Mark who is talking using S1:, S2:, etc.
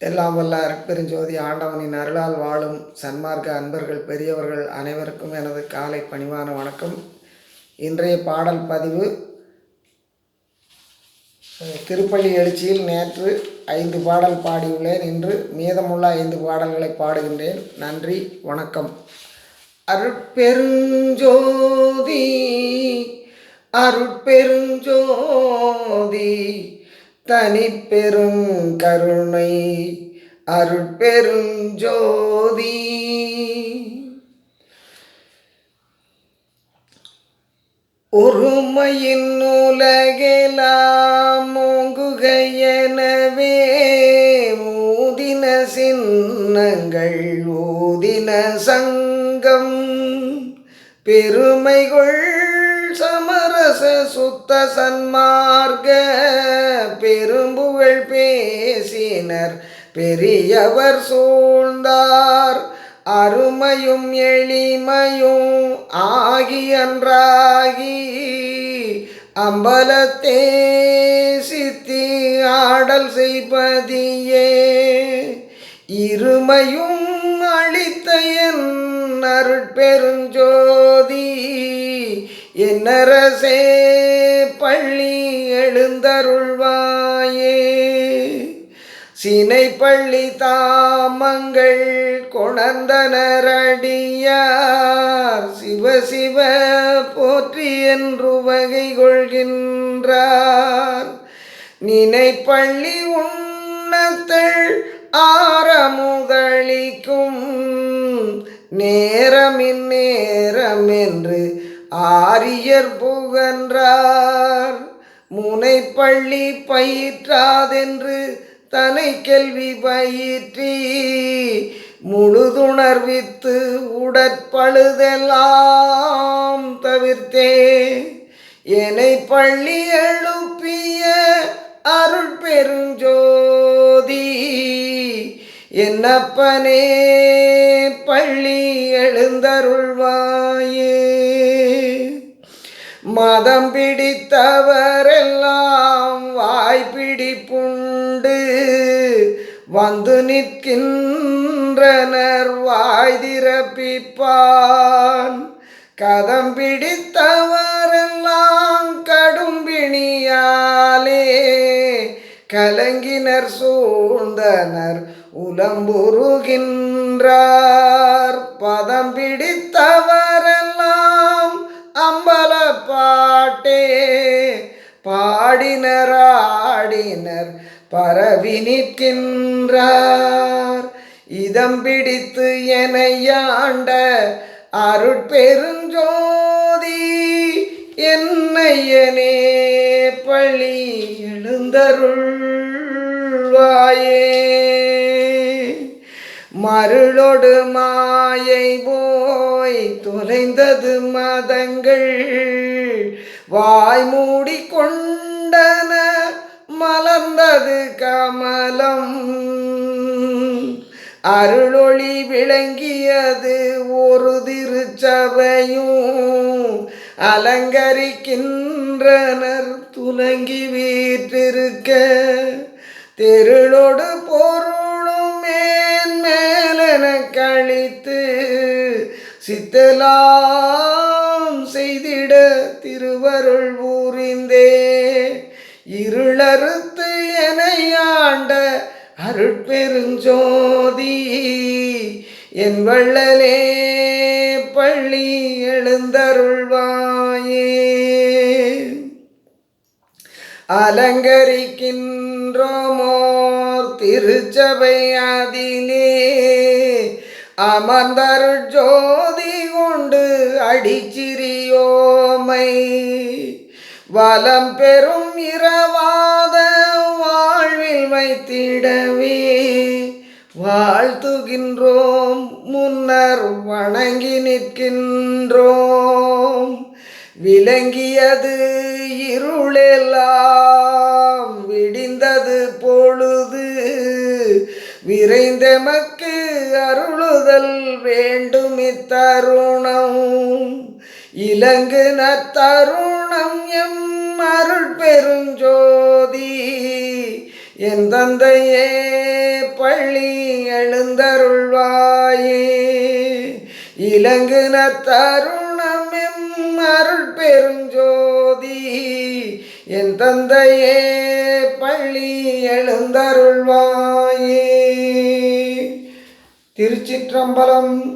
S1: எல்லாம் வல்ல அருட்பெருஞ்சோதி ஆண்டவனின் அருளால் வாழும் சன்மார்க்க அன்பர்கள் பெரியவர்கள் அனைவருக்கும் எனது காலை பணிவான வணக்கம். இன்றைய பாடல் பதிவு திருப்பள்ளி எழுச்சியில் நேற்று 5 பாடல் பாடியுள்ளேன். இன்று மீதமுள்ள 5 பாடல்களை பாடுகின்றேன். நன்றி, வணக்கம். அருட்பெருஞ்சோதி அருட்பெருஞ்சோதி தனிப்பெருங்கருணை அருட்பெருஞ்சோதி. ஒருமையின் உலகெலாம் ஓங்குக எனவே ஊதின சின்னங்கள் ஊதின சங்கம் பெருமைகள் சமரச சுத்த சன்மார்க்க பெரும்புகழ் பேசினர் பெரியவர் சூழ்ந்தார் அருமையும் எளிமையும் ஆகியன்றாகி அம்பலத்தே சித்தி ஆடல் செய்பதியே இருமையும் அளித்த என் அருட்பெருஞ்சோதி என்னரசே பள்ளி எழுந்தருள்வாயே. சினைப்பள்ளி தாமங்கள் கொணர்ந்தனரடியார் சிவசிவ போற்றி என்று வகை கொள்கின்றார். நினைப்பள்ளி உண்ணத்தள் ஆரமுதளிக்கும் நேரமின் நேரம் என்று ஆரியர் புகன்றார். முனைப்பள்ளி பயிற்றாதென்று தனை கேள்வி பயிற்றி முழுதுணர்வித்து உடற்பழுதெல்லாம் தவிர்த்தே என்னை பள்ளி எழுப்பிய அருட்பெருஞ்சோதி என்னப்பனே பள்ளி எழுந்தருள்வாயே. மதம் பிடித்தவரெல்லாம் வாய்ப்பிடிப்புண்டு வந்து நிற்கின்றனர் வாய் திறப்பிப்பான். கதம் பிடித்தவரெல்லாம் கடும்பிணியாலே கலங்கினர் சூழ்ந்தனர் உலம்புருகின்றார். பதம் பிடித்தவரெல்லாம் அம்பல பாட்டே பாடினர் ஆடினர் பரவி நிற்கின்றார். இதம் பிடித்து எனையாண்ட அருட்பெருஞ்சோதி என்னையனே பள்ளி எழுந்தருள்வாயே. மருளொடு மாயை போய் தொலைந்தது மதங்கள் வாய் மூடி கொண்டன மலர்ந்தது கமலம். அருளொளி விளங்கியது ஒரு திருச்சபையும் அலங்கரிக்கின்றனர் துலங்கி வீற்றிருக்க. தெருளொடு பொருளும் மேன்மேலென கழித்து சித்தலாம் செய்திட திருவருள் ஊரிந்தே இருளறுத்து எனையாண்ட அருட்பெருஞ்சோதி என் வள்ளலே பள்ளி எழுந்தருள்வாயே. அலங்கரிக்கின்றோமோர் திருச்சபை அதிலே அமர்ந்தருட்ஜோதி கொண்டு அடிச்சிறியோமை வலம் பெறும் இரவாத வாழ்வில் வைத்திடவே வாழ்த்துகின்றோம் முன்னர் வணங்கி நிற்கின்றோம். விளங்கியது இருளெல்லாம் விடிந்தது பொழுது விரைந்தெமக்கு அருளுதல் வேண்டும் இத்தருணம். இலங்கு நத்தருணம் எம் அருட்பெருஞ்சோதி என் தந்தையே பள்ளி எழுந்தருள்வாயே. இலங்குன தருணமெம் அருள் பெருஞ்சோதி என் தந்தையே பள்ளி எழுந்தருள்வாயே. திருச்சிற்றம்பலம்.